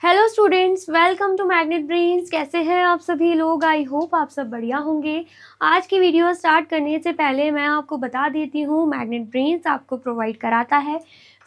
Hello students, welcome to Magnet Brains. कैसे हैं आप सभी लोग? आई होप आप सब बढ़िया होंगे। आज की वीडियो स्टार्ट करने से पहले मैं आपको बता देती हूँ, मैग्नेट ब्रेन्स आपको प्रोवाइड कराता है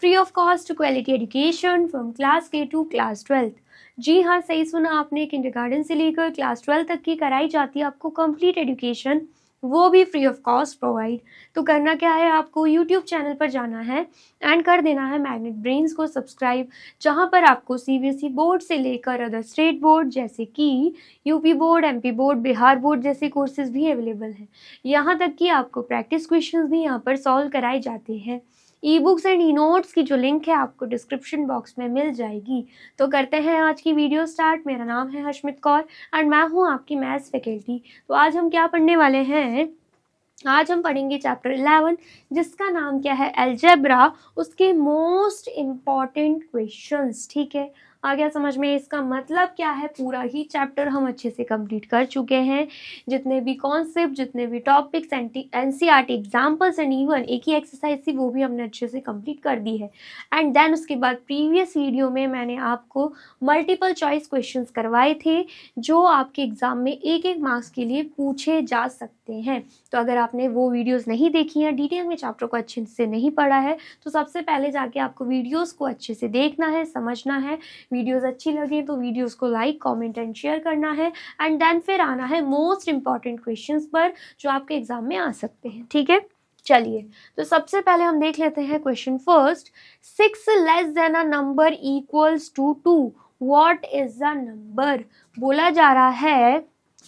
free of cost quality education from class के टू क्लास 12। जी हाँ, सही सुना आपने। किंडरगार्टन से लेकर क्लास 12 तक की कराई जाती है आपको कंप्लीट एजुकेशन, वो भी फ्री ऑफ कॉस्ट प्रोवाइड। तो करना क्या है, आपको यूट्यूब चैनल पर जाना है एंड कर देना है मैग्नेट ब्रेन्स को सब्सक्राइब, जहां पर आपको सीबीएसई बोर्ड से लेकर अदर स्टेट बोर्ड जैसे कि UP board, MP board, Bihar board जैसे कोर्सेज भी अवेलेबल हैं। यहाँ तक कि आपको प्रैक्टिस क्वेश्चंस भी यहाँ पर सॉल्व कराए जाते हैं। E books and e notes की जो लिंक है आपको डिस्क्रिप्शन बॉक्स में मिल जाएगी। तो करते हैं आज की वीडियो स्टार्ट। मेरा नाम है हर्षमित कौर एंड मैं हूँ आपकी मैथ्स फैकल्टी। तो आज हम क्या पढ़ने वाले हैं? आज हम पढ़ेंगे चैप्टर 11, जिसका नाम क्या है? अलजेब्रा, उसके मोस्ट इम्पॉर्टेंट क्वेश्चंस। ठीक है, आ गया समझ में? इसका मतलब क्या है, पूरा ही चैप्टर हम अच्छे से कंप्लीट कर चुके हैं। जितने भी कॉन्सेप्ट, जितने भी topics, NCERT examples and even एक ही एक्सरसाइज थी, वो भी हमने अच्छे से कंप्लीट कर दी है। एंड देन उसके बाद प्रीवियस वीडियो में मैंने आपको मल्टीपल चॉइस क्वेश्चंस करवाए थे, जो आपके एग्जाम में एक एक मार्क्स के लिए पूछे जा सकते हैं। तो अगर आपने वो वीडियोस नहीं देखी हैं, डिटेल में चैप्टर को अच्छे से नहीं पढ़ा है, तो सबसे पहले जाके आपको वीडियोस को अच्छे से देखना है, समझना है। वीडियोस अच्छी लगे तो वीडियोस को लाइक, कमेंट एंड शेयर करना है। एंड देन फिर आना है मोस्ट इंपॉर्टेंट क्वेश्चंस पर, जो आपके एग्जाम में आ सकते हैं। ठीक है, चलिए तो सबसे पहले हम देख लेते हैं question first. 6 less than a number equals to 2, what is the number? बोला जा रहा है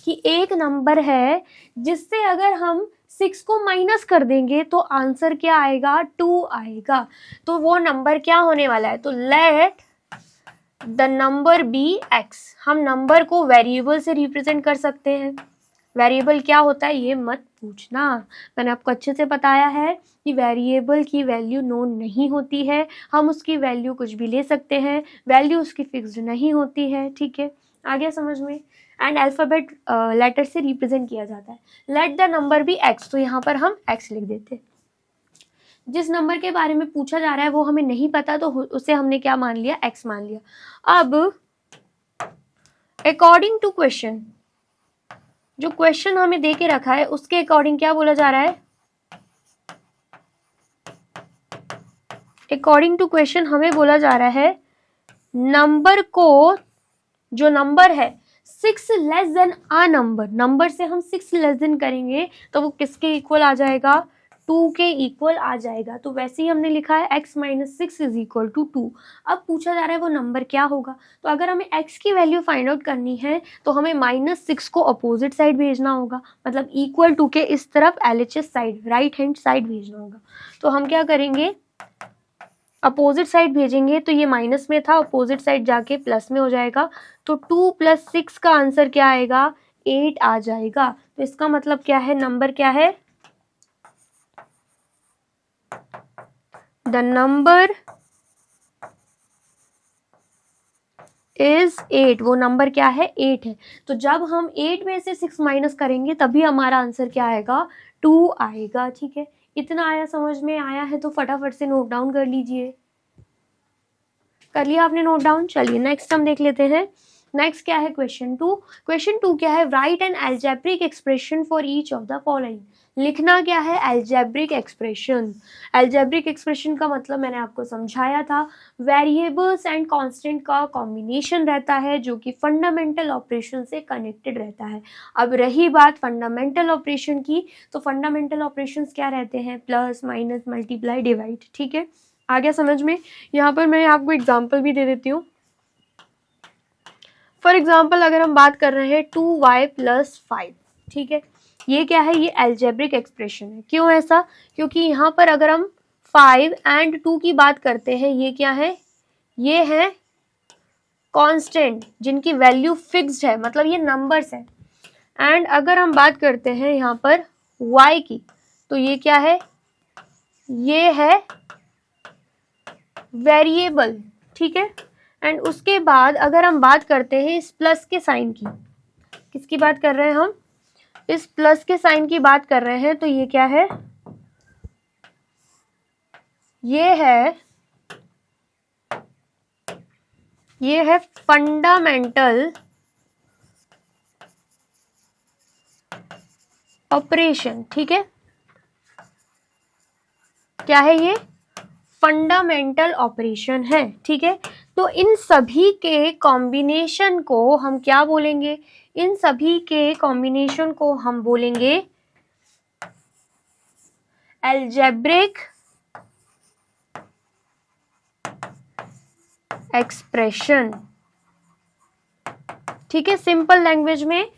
कि एक नंबर है जिससे अगर हम 6 को माइनस कर देंगे तो आंसर क्या आएगा? 2 आएगा। तो वो नंबर क्या होने वाला है? तो let the number be x। हम नंबर को वेरिएबल से रिप्रेजेंट कर सकते हैं। वेरिएबल क्या होता है ये मत पूछना, मैंने आपको अच्छे से बताया है कि वेरिएबल की वैल्यू नोन नहीं होती है। हम उसकी वैल्यू कुछ भी ले सकते हैं, वैल्यू उसकी फिक्स्ड नहीं होती है। ठीक है, आ गया समझ में? एंड अल्फ़ाबेट लेटर से रिप्रेजेंट किया जाता है। Let the number be x, तो यहाँ पर हम x लिख देते हैं। जिस नंबर के बारे में पूछा जा रहा है वो हमें नहीं पता, तो उसे हमने क्या मान लिया? x मान लिया। अब अकॉर्डिंग टू क्वेश्चन, जो क्वेश्चन हमें दे के रखा है उसके अकॉर्डिंग क्या बोला जा रहा है? अकॉर्डिंग टू क्वेश्चन हमें बोला जा रहा है नंबर को, जो नंबर है 6 लेस देन आ नंबर, नंबर से हम 6 लेस देन करेंगे तो वो किसके इक्वल आ जाएगा? 2 के इक्वल आ जाएगा। तो वैसे ही हमने लिखा है x minus 6 is equal to 2। अब पूछा जा रहा है वो नंबर क्या होगा? तो अगर हमें x की वैल्यू फाइंड आउट करनी है तो हमें -6 को अपोजिट साइड भेजना होगा, मतलब इक्वल टू के इस तरफ LHS side, right hand side भेजना होगा। तो हम क्या करेंगे? अपोजिट साइड भेजेंगे, तो ये माइनस में था, अपोजिट साइड जाके प्लस में हो जाएगा। तो 2 + 6 का आंसर क्या आएगा? 8 आ जाएगा। तो इसका मतलब क्या है? नंबर क्या है? The number is 8। वो नंबर क्या है? 8 है। तो जब हम 8 में से 6 माइनस करेंगे तभी हमारा आंसर क्या आएगा? 2 आएगा। ठीक है, इतना आया? समझ में आया है तो फटाफट से नोट डाउन कर लीजिए। कर लिया आपने नोट डाउन? चलिए नेक्स्ट हम देख लेते हैं। नेक्स्ट क्या है? क्वेश्चन 2। क्वेश्चन 2 क्या है? Right N algebraic expression for each of the following. लिखना क्या है? Algebraic expression. अलजेब्रिक एक्सप्रेशन का मतलब मैंने आपको समझाया था, वेरिएबल्स एंड कांस्टेंट का कॉम्बिनेशन रहता है जो कि फंडामेंटल ऑपरेशन से कनेक्टेड रहता है। अब रही बात फंडामेंटल ऑपरेशन की, तो फंडामेंटल ऑपरेशंस क्या रहते हैं? Plus, minus, multiply, divide. ठीक है, आ गया समझ में? यहाँ पर मैं आपको एग्जाम्पल भी दे देती हूँ। फॉर एग्जाम्पल अगर हम बात कर रहे हैं 2y + 5, ठीक है, ये क्या है? ये अलजेब्रिक एक्सप्रेशन है। क्यों ऐसा? क्योंकि यहाँ पर अगर हम 5 एंड 2 की बात करते हैं, ये क्या है? ये है कांस्टेंट जिनकी वैल्यू फिक्स्ड है, मतलब ये नंबर्स है। एंड अगर हम बात करते हैं यहाँ पर y की, तो ये क्या है? ये है वेरिएबल। ठीक है, एंड उसके बाद अगर हम बात करते हैं इस प्लस के साइन की, किसकी बात कर रहे हैं हम? इस प्लस के साइन की बात कर रहे हैं। तो ये क्या है? ये है ये है फंडामेंटल ऑपरेशन, ठीक है। क्या है ये? फंडामेंटल ऑपरेशन है, ठीक है। तो इन सभी के कॉम्बिनेशन को हम क्या बोलेंगे? इन सभी के कॉम्बिनेशन को हम बोलेंगे अलजेब्रिक एक्सप्रेशन, ठीक है। सिंपल लैंग्वेज में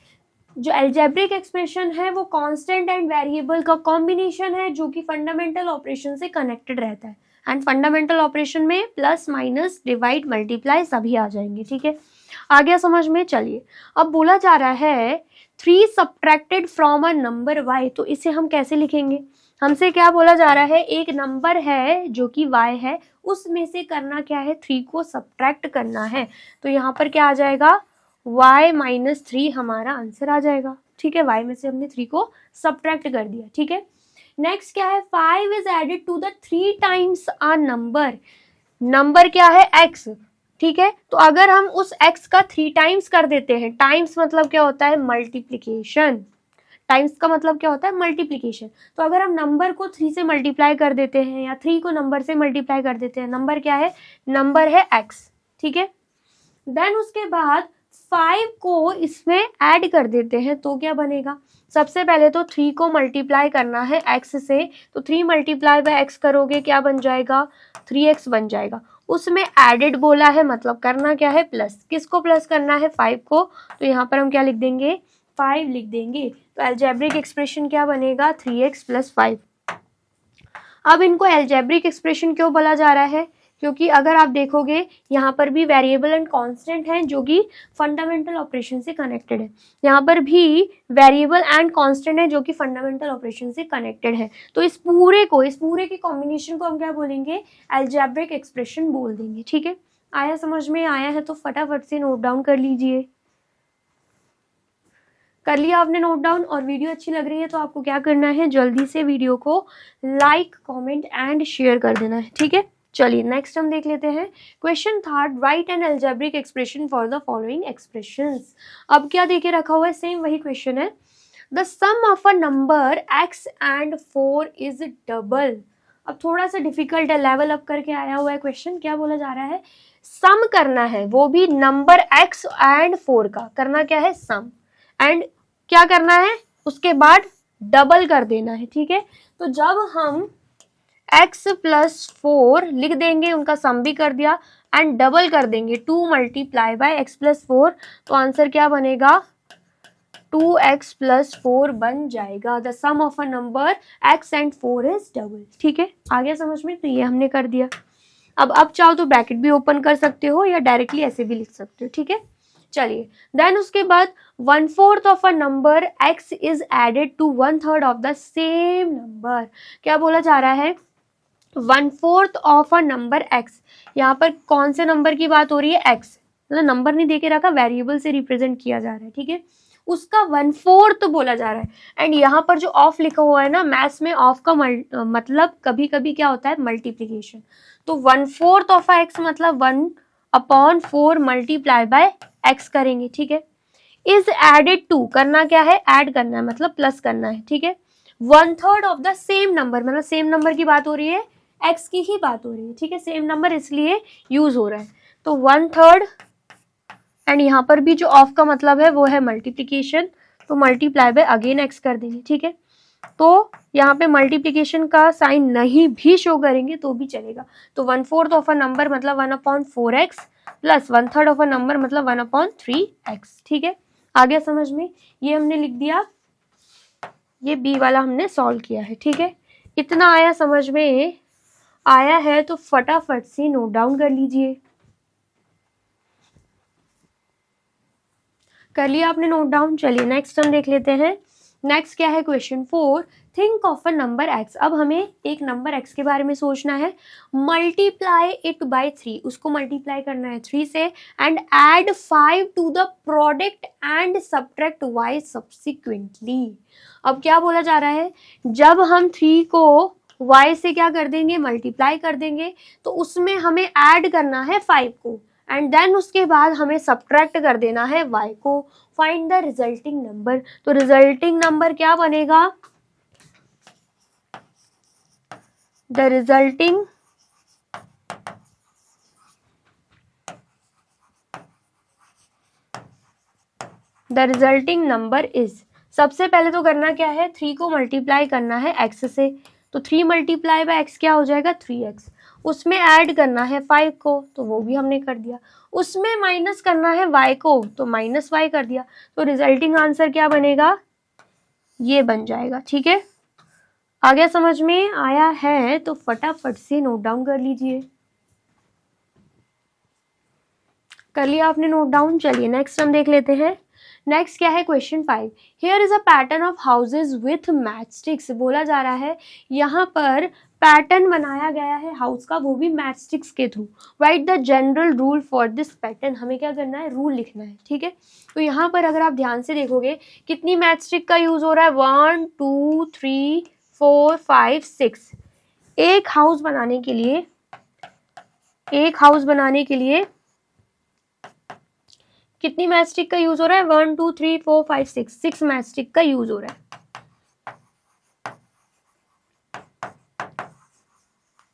जो अलजेब्रिक एक्सप्रेशन है वो कांस्टेंट एंड वेरिएबल का कॉम्बिनेशन है जो कि फंडामेंटल ऑपरेशन से कनेक्टेड रहता है। एंड फंडामेंटल ऑपरेशन में प्लस माइनस डिवाइड मल्टीप्लाई सभी आ जाएंगे, ठीक है। आ गया समझ में? चलिए, अब बोला जा रहा है 3 subtracted from a number y, तो इसे हम कैसे लिखेंगे? हमसे क्या बोला जा रहा है? एक नंबर है जो कि y है, उसमें से करना क्या है? 3 को सब्ट्रैक्ट करना है। तो यहाँ पर क्या आ जाएगा? y माइनस 3 हमारा आंसर आ जाएगा, ठीक है। y में से हमने 3 को सब्ट्रैक्ट कर दिया, ठीक है। नेक्स्ट क्या है? 5 is added to the 3 times a number. Number क्या है? x, ठीक है। तो अगर हम उस x का 3 टाइम्स कर देते हैं, टाइम्स मतलब क्या होता है? मल्टीप्लीकेशन। टाइम्स का मतलब क्या होता है? मल्टीप्लीकेशन। तो अगर हम नंबर को 3 से मल्टीप्लाई कर देते हैं या 3 को नंबर से मल्टीप्लाई कर देते हैं, नंबर क्या है? नंबर है x, ठीक है। देन उसके बाद 5 को इसमें ऐड कर देते हैं तो क्या बनेगा? सबसे पहले तो 3 को मल्टीप्लाई करना है x से, तो 3 मल्टीप्लाई बाय x करोगे, क्या बन जाएगा? 3x बन जाएगा। उसमें एडेड बोला है, मतलब करना क्या है? प्लस। किसको प्लस करना है? 5 को। तो यहाँ पर हम क्या लिख देंगे? 5 लिख देंगे। तो अलजेब्रिक एक्सप्रेशन क्या बनेगा? 3x + 5। अब इनको अलजेब्रिक एक्सप्रेशन क्यों बोला जा रहा है? क्योंकि अगर आप देखोगे यहाँ पर भी वेरिएबल एंड कांस्टेंट हैं जो कि फंडामेंटल ऑपरेशन से कनेक्टेड है। यहाँ पर भी वेरिएबल एंड कांस्टेंट है जो कि फंडामेंटल ऑपरेशन से कनेक्टेड है। तो इस पूरे के कॉम्बिनेशन को हम क्या बोलेंगे? अलजेब्रिक एक्सप्रेशन बोल देंगे, ठीक है। आया समझ में? आया है तो फटाफट से नोट डाउन कर लीजिए। कर लिया आपने नोट डाउन? और वीडियो अच्छी लग रही है तो आपको क्या करना है? जल्दी से वीडियो को लाइक, कमेंट एंड शेयर कर देना है, ठीक है। चलिए नेक्स्ट हम देख लेते हैं। Question third, right N algebraic expression for the following expressions. अब क्या देके रखा हुआ है? सेम वही क्वेश्चन है। The sum of a number x and 4 is double. अब थोड़ा सा डिफिकल्ट है, लेवल अप करके आया हुआ है क्वेश्चन। क्या बोला जा रहा है? सम करना है, वो भी नंबर x एंड 4 का। करना क्या है? सम। एंड क्या करना है? उसके बाद डबल कर देना है, ठीक है। तो जब हम x + 4 लिख देंगे, उनका सम भी कर दिया, एंड डबल कर देंगे 2 × x + 4, तो आंसर क्या बनेगा? 2x + 4 बन जाएगा। The sum of a number x and 4 is double, ठीक है। आ गया समझ में? तो ये हमने कर दिया। अब चाहो तो ब्रैकेट भी ओपन कर सकते हो या डायरेक्टली ऐसे भी लिख सकते हो, ठीक है। चलिए, देन उसके बाद 1/4 of a number x is added to 1/3 of the same number. क्या बोला जा रहा है? 1/4 ऑफ अ नंबर x। यहाँ पर कौन से नंबर की बात हो रही है? x, मतलब नंबर नहीं देके रखा, वेरिएबल से रिप्रेजेंट किया जा रहा है, ठीक है। उसका 1/4 बोला जा रहा है। एंड यहाँ पर जो ऑफ लिखा हुआ है ना, मैथ्स में ऑफ का मतलब कभी कभी क्या होता है? मल्टीप्लीकेशन। तो 1/4 ऑफ x मतलब 1/4 मल्टीप्लाई बाय x करेंगे, ठीक है। इज एडेड टू, करना क्या है? ऐड करना है, मतलब प्लस करना है, ठीक है। 1/3 ऑफ द सेम नंबर, मतलब सेम नंबर की बात हो रही है, x की ही बात हो रही है, ठीक है। सेम नंबर इसलिए यूज हो रहा है। तो 1/3 एंड यहाँ पर भी जो ऑफ का मतलब है वो है मल्टीप्लीकेशन, तो मल्टीप्लाई बाय अगेन x कर देंगे, ठीक है। तो यहाँ पे मल्टीप्लीकेशन का साइन नहीं भी शो करेंगे तो भी चलेगा। तो 1/4 ऑफ अ नंबर मतलब 1/4x plus 1/3 of a number मतलब 1/3x, ठीक है। आ गया समझ में? ये हमने लिख दिया, ये बी वाला हमने सॉल्व किया है, ठीक है। इतना आया समझ में? आया है तो फटाफट से नोट डाउन कर लीजिए। कर लिया आपने नोट डाउन? चलिए नेक्स्ट हम देख लेते हैं। नेक्स्ट क्या है? Question 4, think of a number x। अब हमें एक नंबर x के बारे में सोचना है। मल्टीप्लाई इट बाय 3, उसको मल्टीप्लाई करना है 3 से, and add 5 to the product and subtract y subsequently. अब क्या बोला जा रहा है? जब हम 3 को y से क्या कर देंगे? मल्टीप्लाई कर देंगे, तो उसमें हमें ऐड करना है 5 को। एंड देन उसके बाद हमें सब्ट्रैक्ट कर देना है y को। फाइंड द रिजल्टिंग नंबर, तो रिजल्टिंग नंबर क्या बनेगा, द रिजल्टिंग नंबर इज, सबसे पहले तो करना क्या है, 3 को मल्टीप्लाई करना है x से, तो 3 मल्टीप्लाई बाय x क्या हो जाएगा 3x, उसमें ऐड करना है 5 को, तो वो भी हमने कर दिया, उसमें माइनस करना है y को, तो माइनस y कर दिया, तो रिजल्टिंग आंसर क्या बनेगा, ये बन जाएगा। ठीक है, आ गया, समझ में आया है तो फटाफट से नोट डाउन कर लीजिए। कर लिया आपने नोट डाउन, चलिए नेक्स्ट हम देख लेते हैं। नेक्स्ट क्या है, question 5, here is a pattern of houses with matchsticks, बोला जा रहा है यहाँ पर पैटर्न बनाया गया है हाउस का, वो भी मैचस्टिक्स के through. Right the general rule for this pattern, हमें क्या करना है, रूल लिखना है। ठीक है, तो यहाँ पर अगर आप ध्यान से देखोगे कितनी मैचस्टिक का यूज हो रहा है, 1 2 3 4 5 6, एक हाउस बनाने के लिए कितनी मैचस्टिक का यूज हो रहा है, 1 2 3 4 5 6 मैचस्टिक का यूज हो रहा है।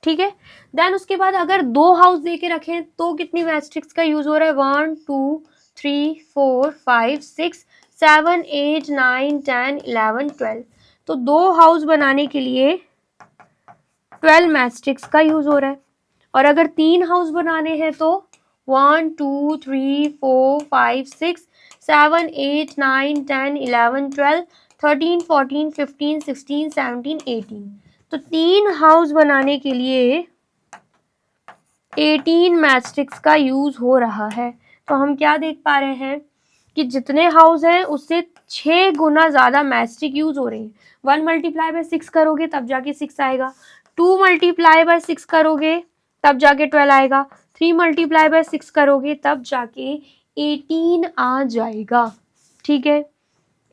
ठीक है, देन उसके बाद अगर 2 हाउस दे के रखें तो कितनी मैचस्टिक्स का यूज हो रहा है, 1 2 3 4 5 6 7 8 9 10 11 12, तो 2 हाउस बनाने के लिए 12 मैचस्टिक्स का यूज हो रहा है। और अगर 3 हाउस बनाने हैं तो 1 2 3 4 5 6 7 8 9 10 11 12 13 14 15 16 17 18, तो 3 हाउस बनाने के लिए 18 मैचस्टिक्स का यूज हो रहा है। तो हम क्या देख पा रहे हैं कि जितने हाउस हैं उससे 6 गुना ज्यादा मैचस्टिक यूज हो रहे हैं। 1 मल्टीप्लाई बाय 6 करोगे तब जाके 6 आएगा, 2 मल्टीप्लाई बाय 6 करोगे तब जाके 12 आएगा, 3 मल्टीप्लाई बाय 6 करोगे तब जाके 18 आ जाएगा। ठीक है,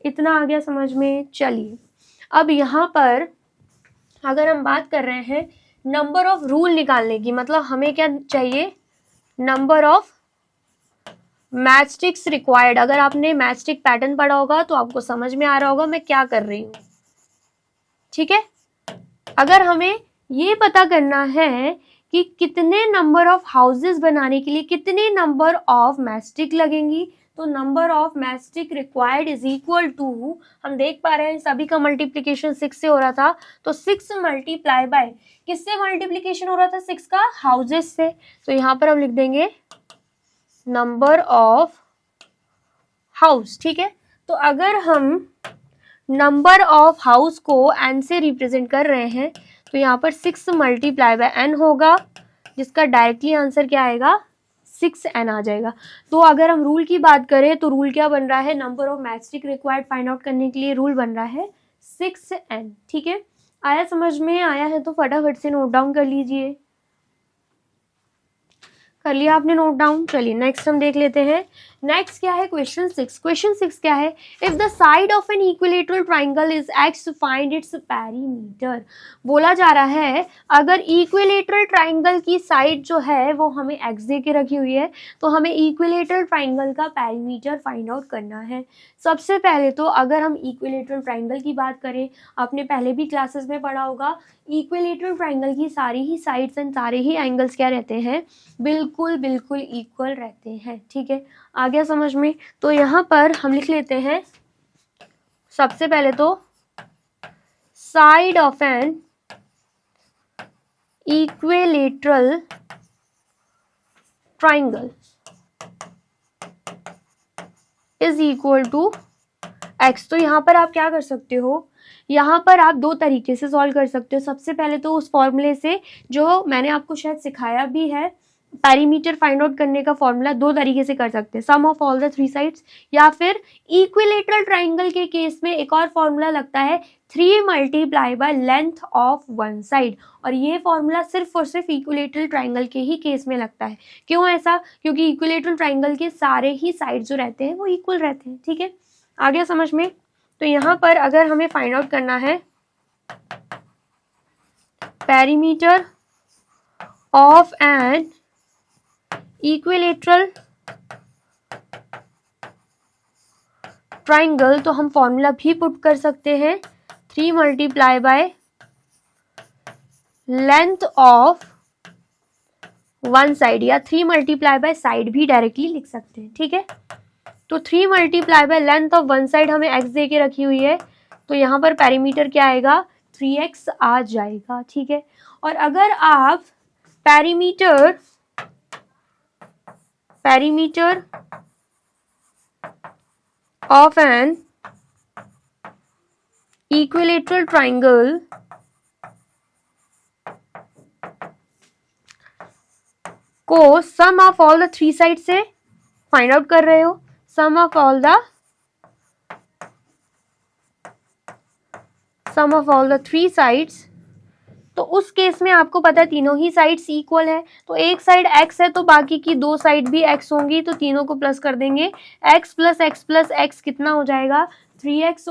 इतना आ गया समझ में। चलिए अब यहाँ पर अगर हम बात कर रहे हैं नंबर ऑफ रूल निकालने की, मतलब हमें क्या चाहिए, नंबर ऑफ मैचस्टिक्स रिक्वायर्ड। अगर आपने मैचस्टिक पैटर्न पढ़ा होगा तो आपको समझ में आ रहा होगा मैं क्या कर रही हूँ। ठीक है, अगर हमें ये पता करना है कि कितने नंबर ऑफ हाउसेस बनाने के लिए कितने नंबर ऑफ मैचस्टिक लगेंगी, तो number of matchstick required is equal to, हम देख पा रहे हैं सभी का मल्टीप्लीकेशन 6 से हो रहा था, तो 6 मल्टीप्लाई बाय, किससे मल्टीप्लीकेशन हो रहा था 6 का, हाउसेस से, तो यहाँ पर हम लिख देंगे नंबर ऑफ हाउस। ठीक है, तो अगर हम नंबर ऑफ हाउस को n से रिप्रेजेंट कर रहे हैं तो यहाँ पर 6 मल्टीप्लाई बाय n होगा, जिसका डायरेक्टली आंसर क्या आएगा, 6n आ जाएगा। तो अगर हम रूल की बात करें तो रूल क्या बन रहा है, number of matchstick required find out करने के लिए रूल बन रहा है 6n। ठीक है, आया समझ में, आया है तो फटाफट से नोट डाउन कर लीजिए। कर लिया आपने नोट डाउन, चलिए नेक्स्ट हम देख लेते हैं। नेक्स्ट क्या है, क्वेश्चन 6। क्वेश्चन 6 क्या है, if the side of an equilateral triangle is x find its perimeter. बोला जा रहा है अगर इक्विलेटरल ट्राइंगल की साइड जो है वो हमें x दे के रखी हुई है तो हमें इक्विलेटरल ट्राइंगल का पेरीमीटर फाइंड आउट करना है। सबसे पहले तो अगर हम इक्विलेटरल ट्राइंगल की बात करें, आपने पहले भी क्लासेस में पढ़ा होगा, इक्विलेटरल ट्राइंगल की सारी ही साइड्स एंड सारे ही एंगल्स क्या रहते हैं, बिल्कुल बिल्कुल इक्वल रहते हैं। ठीक है, आ गया समझ में। तो यहाँ पर हम लिख लेते हैं सबसे पहले तो side of an equilateral triangle is equal to x। तो यहाँ पर आप क्या कर सकते हो, यहाँ पर आप 2 तरीके से सॉल्व कर सकते हो। सबसे पहले तो उस फॉर्मूले से जो मैंने आपको शायद सिखाया भी है, पेरीमीटर फाइंड आउट करने का फॉर्मूला 2 तरीके से कर सकते हैं, सम ऑफ ऑल द 3 साइड्स, या फिर इक्विलेटरल ट्राइंगल के केस में एक और फॉर्मूला लगता है 3 multiply by length of 1 side, और ये फॉर्मूला सिर्फ और सिर्फ इक्विलेटरल ट्राइंगल के ही केस में लगता है। क्यों ऐसा, क्योंकि इक्विलेटरल ट्राइंगल के सारे ही साइड जो रहते हैं वो इक्वल रहते हैं। ठीक है, आ गया समझ में। तो यहाँ पर अगर हमें फाइंड आउट करना है perimeter of an equilateral triangle, तो हम फॉर्मूला भी पुट कर सकते हैं 3 multiply by length of one side, या 3 मल्टीप्लाई बाय साइड भी डायरेक्टली लिख सकते हैं, ठीक है। तो 3 multiply by length of one side हमें x दे के रखी हुई है, तो यहाँ पर पेरीमीटर क्या आएगा 3x आ जाएगा, ठीक है। और अगर आप perimeter of an equilateral triangle को सम ऑफ ऑल द 3 साइड से फाइंड आउट कर रहे हो, सम ऑफ ऑल द 3 साइड्स, तो उस केस में आपको पता है तीनों ही साइड्स इक्वल है, तो एक साइड x है तो बाकी की 2 साइड भी x होंगी, तो तीनों को प्लस कर देंगे, x प्लस x कितना हो जाएगा 3x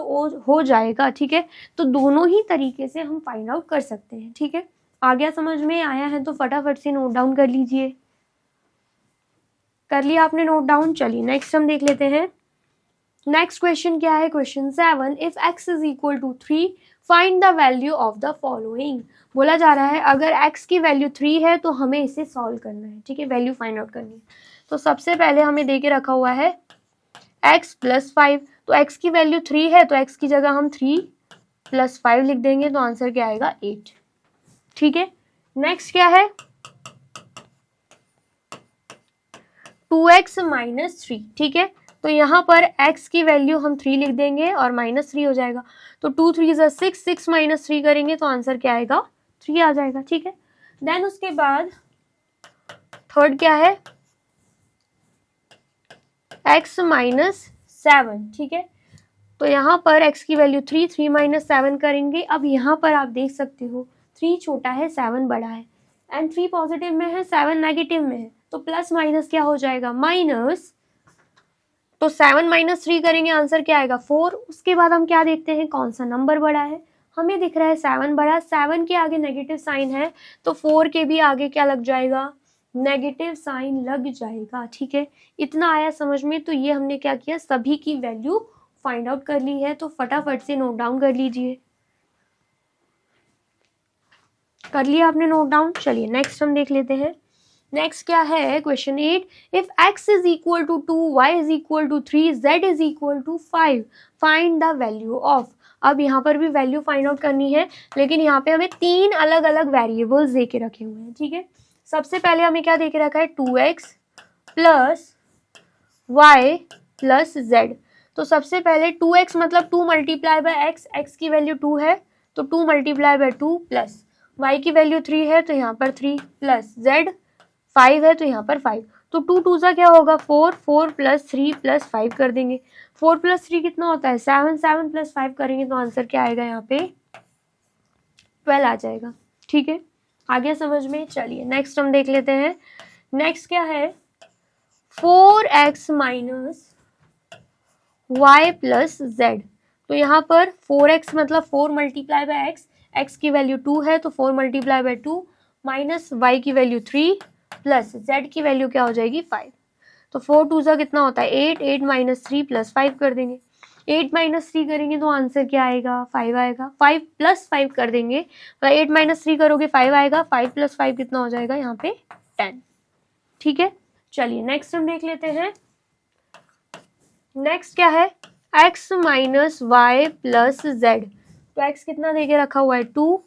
हो जाएगा, ठीक है। तो दोनों ही तरीके से हम फाइंड आउट कर सकते हैं, ठीक है। आ गया, समझ में आया है तो फटाफट से नोट डाउन कर लीजिए। कर लिया आपने नोट डाउन? चलिए नेक्स्ट हम देख लेते हैं। नेक्स्ट क्वेश्चन क्या है, question 7, if x is equal to 3 find the value of the following. बोला जा रहा है अगर x की वैल्यू 3 है तो हमें इसे सॉल्व करना है, ठीक है, वैल्यू फाइंड आउट करनी है। तो सबसे पहले हमें दे के रखा हुआ है x प्लस 5, तो x की वैल्यू 3 है तो x की जगह हम 3 प्लस 5 लिख देंगे, तो आंसर क्या आएगा 8, ठीक है। नेक्स्ट क्या है 2x माइनस 3, ठीक है। तो यहाँ पर x की वैल्यू हम 3 लिख देंगे और माइनस 3 हो जाएगा, तो 2 3 ज़ा 6, 6 माइनस 3 करेंगे तो आंसर क्या आएगा 3 आ जाएगा, ठीक है। देन उसके बाद थर्ड क्या है x माइनस 7, ठीक है। तो यहाँ पर x की वैल्यू 3, 3 माइनस 7 करेंगे। अब यहाँ पर आप देख सकते हो 3 छोटा है 7 बड़ा है, एंड 3 पॉजिटिव में है 7 नेगेटिव में है, तो प्लस माइनस क्या हो जाएगा माइनस, तो 7 माइनस 3 करेंगे आंसर क्या आएगा 4। उसके बाद हम क्या देखते हैं कौन सा नंबर बड़ा है, हमें दिख रहा है 7 बड़ा, 7 के आगे नेगेटिव साइन है तो 4 के भी आगे क्या लग जाएगा नेगेटिव साइन लग जाएगा, ठीक है। इतना आया समझ में? तो ये हमने क्या किया, सभी की वैल्यू फाइंड आउट कर ली है, तो फटाफट से नोट डाउन कर लीजिए। कर लिया आपने नोट डाउन? चलिए नेक्स्ट हम देख लेते हैं। नेक्स्ट क्या है question 8, if x is equal to 2, y is equal to 3, z is equal to 5, find the value of. अब यहाँ पर भी वैल्यू फाइंड आउट करनी है, लेकिन यहाँ पे हमें 3 अलग अलग वेरिएबल्स दे के रखे हुए हैं, ठीक है। सबसे पहले हमें क्या दे के रखा है 2x plus y plus z। तो सबसे पहले 2x मतलब 2 मल्टीप्लाई बाय x की वैल्यू 2 है तो 2 मल्टीप्लाई बाय 2 प्लस y की वैल्यू 3 है तो यहाँ पर 3 प्लस z 5 है तो यहाँ पर 5, तो 2 2 सा क्या होगा 4, 4 प्लस 3 प्लस 5 कर देंगे, 4 प्लस 3 कितना होता है 7, 7 प्लस 5 करेंगे तो आंसर क्या आएगा यहाँ पे 12 आ जाएगा, ठीक है। आगे समझ में? चलिए नेक्स्ट हम देख लेते हैं। नेक्स्ट क्या है 4x minus y plus z। तो यहाँ पर 4x मतलब 4 मल्टीप्लाई बाय x की वैल्यू 2 है तो 4 मल्टीप्लाई बाय 2 माइनस y की वैल्यू 3 प्लस z की वैल्यू क्या हो जाएगी 5, तो 4 2 सा कितना होता है 8, 8 माइनस 3 प्लस 5 कर देंगे, 8 माइनस 3 करेंगे तो आंसर क्या आएगा 5 आएगा, 5 प्लस 5 कर देंगे, 8 माइनस 3 करोगे 5 आएगा, 5 प्लस 5 कितना हो जाएगा यहाँ पे 10, ठीक है। चलिए नेक्स्ट हम देख लेते हैं। नेक्स्ट क्या है x minus y plus z। तो x कितना देके रखा हुआ है 2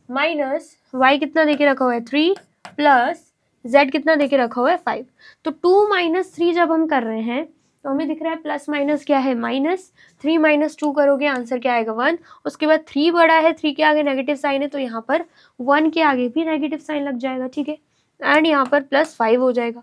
माइनस y कितना देके रखा हुआ है 3 प्लस z कितना देके रखा हुआ है 5। तो 2 माइनस 3 जब हम कर रहे हैं तो हमें दिख रहा है प्लस माइनस क्या है माइनस, 3 माइनस 2 करोगे आंसर क्या आएगा 1। उसके बाद 3 बड़ा है, 3 के आगे नेगेटिव साइन है तो यहाँ पर 1 के आगे भी नेगेटिव साइन लग जाएगा, ठीक है। एंड यहाँ पर प्लस 5 हो जाएगा,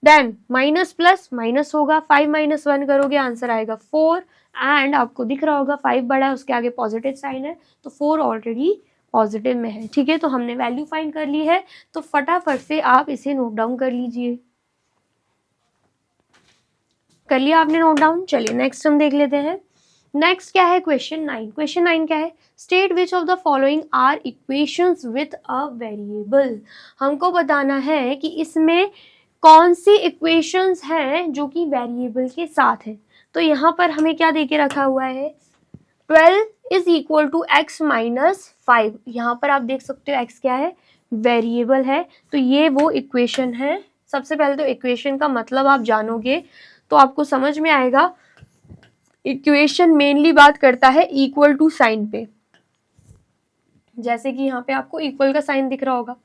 देन माइनस प्लस माइनस होगा, 5 माइनस 1 करोगे आंसर आएगा 4। एंड आपको दिख रहा होगा 5 बड़ा है उसके आगे पॉजिटिव साइन है तो 4 ऑलरेडी पॉजिटिव में है, ठीक है। तो हमने वैल्यू फाइंड कर ली है, तो फटाफट से आप इसे नोट डाउन कर लीजिए। कर लिया आपने नोट डाउन? चलिए नेक्स्ट हम देख लेते हैं। नेक्स्ट क्या है क्वेश्चन 9। क्वेश्चन 9 क्या है, state which of the following are equations with a variable. हमको बताना है कि इसमें कौन सी इक्वेशंस हैं जो कि वेरिएबल के साथ है। तो यहाँ पर हमें क्या देके रखा हुआ है, 12 is equal to x minus 5। यहाँ पर आप देख सकते हो x क्या है, वेरिएबल है। तो ये वो इक्वेशन है। सबसे पहले तो इक्वेशन का मतलब आप जानोगे तो आपको समझ में आएगा। इक्वेशन मेनली बात करता है इक्वल टू साइन पे, जैसे कि यहाँ पे आपको इक्वल का साइन दिख रहा होगा।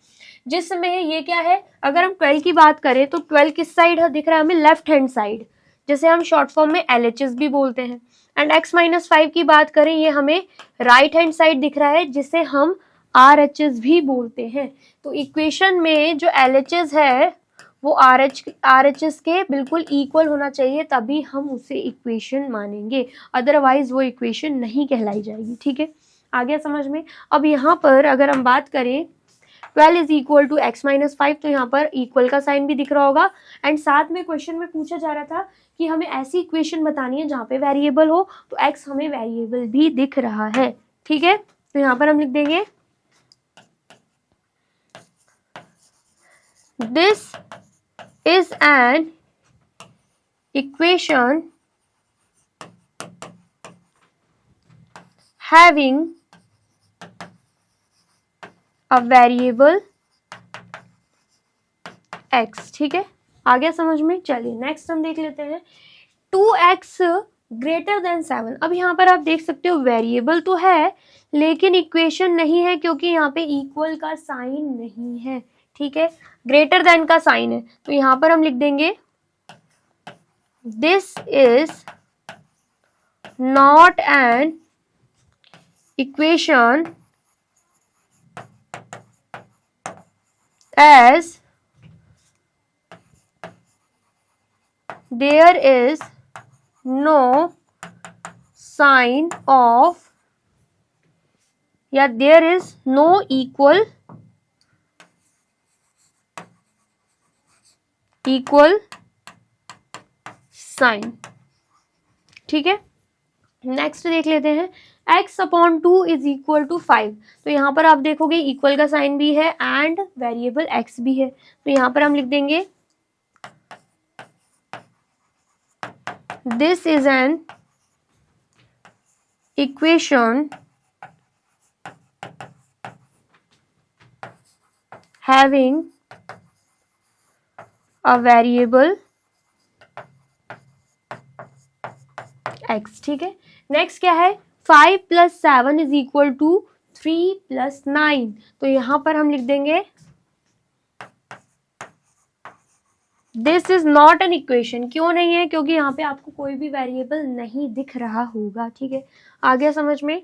जिस समय ये क्या है, अगर हम 12 की बात करें तो 12 किस साइड है दिख रहा है हमें, लेफ्ट हैंड साइड, जैसे हम शॉर्ट फॉर्म में LHS भी बोलते हैं। एंड x माइनस 5 की बात करें, ये हमें राइट हैंड साइड दिख रहा है, जिसे हम RHS भी बोलते हैं। तो इक्वेशन में जो LHS है वो RHS के बिल्कुल इक्वल होना चाहिए, तभी हम उसे इक्वेशन मानेंगे, अदरवाइज वो इक्वेशन नहीं कहलाई जाएगी। ठीक है, आ गया समझ में। अब यहाँ पर अगर हम बात करें 12 is equal to x minus 5, तो यहाँ पर इक्वल का साइन भी दिख रहा होगा। एंड साथ में क्वेश्चन में पूछा जा रहा था कि हमें ऐसी इक्वेशन बतानी है जहाँ पे वेरिएबल हो, तो x हमें वेरिएबल भी दिख रहा है। ठीक है, तो यहाँ पर हम लिख देंगे this is an equation having a variable x। ठीक है, आ गया समझ में। चलिए नेक्स्ट हम देख लेते हैं 2x ग्रेटर देन 7। अब यहाँ पर आप देख सकते हो वेरिएबल तो है लेकिन इक्वेशन नहीं है, क्योंकि यहाँ पे इक्वल का साइन नहीं है। ठीक है, ग्रेटर देन का साइन है, तो यहाँ पर हम लिख देंगे this is not an equation as there is no sign of, या there is no equal sign। ठीक है, नेक्स्ट देख लेते हैं x upon 2 is equal to 5। तो यहाँ पर आप देखोगे इक्वल का साइन भी है एंड वेरिएबल x भी है, तो यहाँ पर हम लिख देंगे this is an equation having a variable x। ठीक है, नेक्स्ट क्या है, 5 plus 7 is equal to 3 plus 9। तो यहां पर हम लिख देंगे this is not an equation. क्यों नहीं है, क्योंकि यहाँ पे आपको कोई भी वेरिएबल नहीं दिख रहा होगा। ठीक है, आ गया समझ में।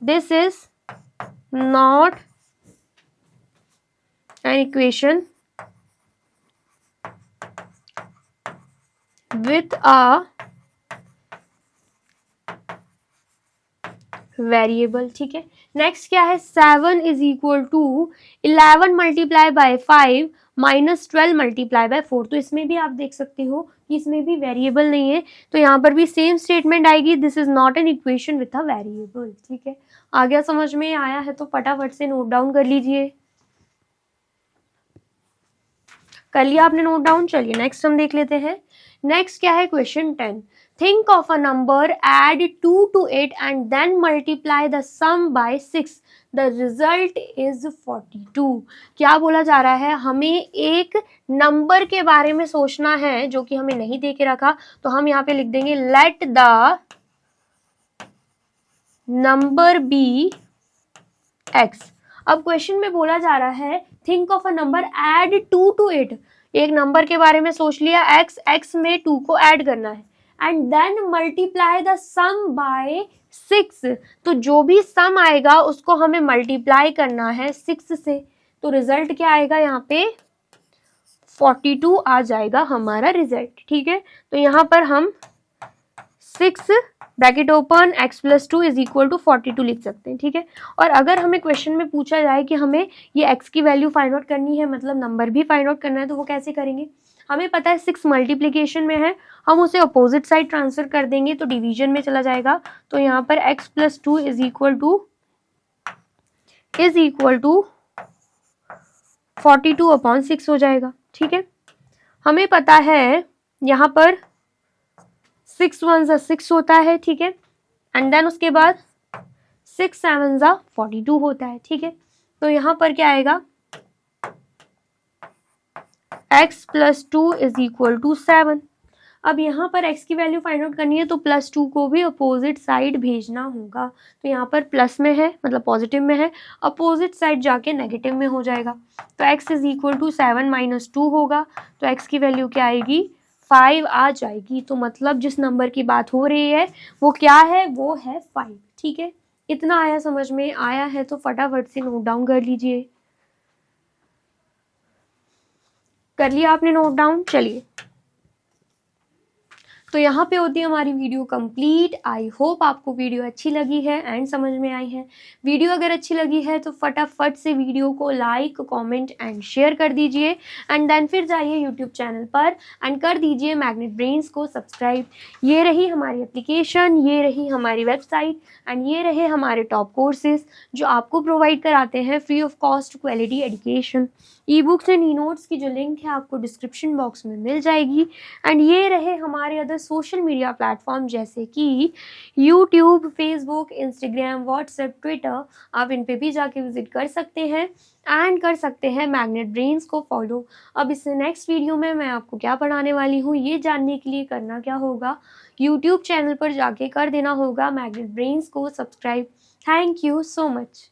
This is not an equation with a variable. ठीक है, नेक्स्ट क्या है, 7 is equal to 11 multiply by 5 minus 12 multiply by 4। तो इसमें भी आप देख सकते हो कि इसमें भी वेरिएबल नहीं है, तो यहाँ पर भी सेम स्टेटमेंट आएगी, this is not an equation with a variable. ठीक है, आ गया समझ में। आया है तो फटाफट से नोट डाउन कर लीजिए। कर लिया आपने नोट डाउन। चलिए नेक्स्ट हम देख लेते हैं। नेक्स्ट क्या है, question 10। Think of a number, add 2 to it and then multiply the sum by 6. The result is 42. क्या बोला जा रहा है, हमें एक नंबर के बारे में सोचना है जो कि हमें नहीं दे के रखा, तो हम यहाँ पे लिख देंगे let the number be x। अब क्वेश्चन में बोला जा रहा है think of a number, add 2 to it। एक नंबर के बारे में सोच लिया, x में 2 को ऐड करना है, and then multiply the sum by 6। तो जो भी सम आएगा उसको हमें मल्टीप्लाई करना है 6 से, तो रिजल्ट क्या आएगा, यहाँ पे 42 आ जाएगा हमारा रिजल्ट। ठीक है, तो यहाँ पर हम 6 bracket open x plus 2 is equal to 42 लिख सकते हैं। ठीक है, और अगर हमें क्वेश्चन में पूछा जाए कि हमें ये x की वैल्यू फाइंड आउट करनी है, मतलब नंबर भी फाइंड आउट करना है, तो वो कैसे करेंगे। हमें पता है 6 मल्टीप्लिकेशन में है, हम उसे अपोजिट साइड ट्रांसफर कर देंगे तो डिवीजन में चला जाएगा। तो यहाँ पर x plus 2 is equal to 42/6 हो जाएगा। ठीक है, हमें पता है यहाँ पर 6 1 जा 6 होता है। ठीक है, एंड देन उसके बाद 6 7 जा 42 होता है। ठीक है, तो यहाँ पर क्या आएगा, x + 2 = 7। अब यहाँ पर x की वैल्यू फाइंड आउट करनी है तो +2 को भी अपोजिट साइड भेजना होगा। तो यहाँ पर प्लस में है, मतलब पॉजिटिव में है, अपोजिट साइड जाके नेगेटिव में हो जाएगा। तो x = 7 - 2 होगा, तो x की वैल्यू क्या आएगी, 5 आ जाएगी। तो मतलब जिस नंबर की बात हो रही है वो क्या है, वो है 5। ठीक है, इतना आया समझ में? आया है तो फटाफट से नोट डाउन कर लीजिए। कर लिया आपने नोट डाउन? चलिए, तो यहाँ पे होती है हमारी वीडियो कंप्लीट। आई होप आपको वीडियो अच्छी लगी है एंड समझ में आई है। वीडियो अगर अच्छी लगी है तो फटाफट से वीडियो को लाइक, कमेंट एंड शेयर कर दीजिए एंड देन फिर जाइए यूट्यूब चैनल पर एंड कर दीजिए मैग्नेट ब्रेन्स को सब्सक्राइब। ये रही हमारी एप्लीकेशन, ये रही हमारी वेबसाइट एंड ये रहे हमारे टॉप कोर्सेज जो आपको प्रोवाइड कराते हैं free of cost quality education. E books and e notes की जो लिंक है आपको डिस्क्रिप्शन बॉक्स में मिल जाएगी। एंड ये रहे हमारे अदर सोशल मीडिया प्लेटफॉर्म जैसे कि YouTube, Facebook, Instagram, WhatsApp, Twitter. आप इन पे भी जाके विजिट कर सकते हैं एंड कर सकते हैं मैग्नेट ब्रेन्स को फॉलो। अब इस नेक्स्ट वीडियो में मैं आपको क्या पढ़ाने वाली हूँ ये जानने के लिए करना क्या होगा, यूट्यूब चैनल पर जाके कर देना होगा मैग्नेट ब्रेन्स को subscribe. Thank you so much.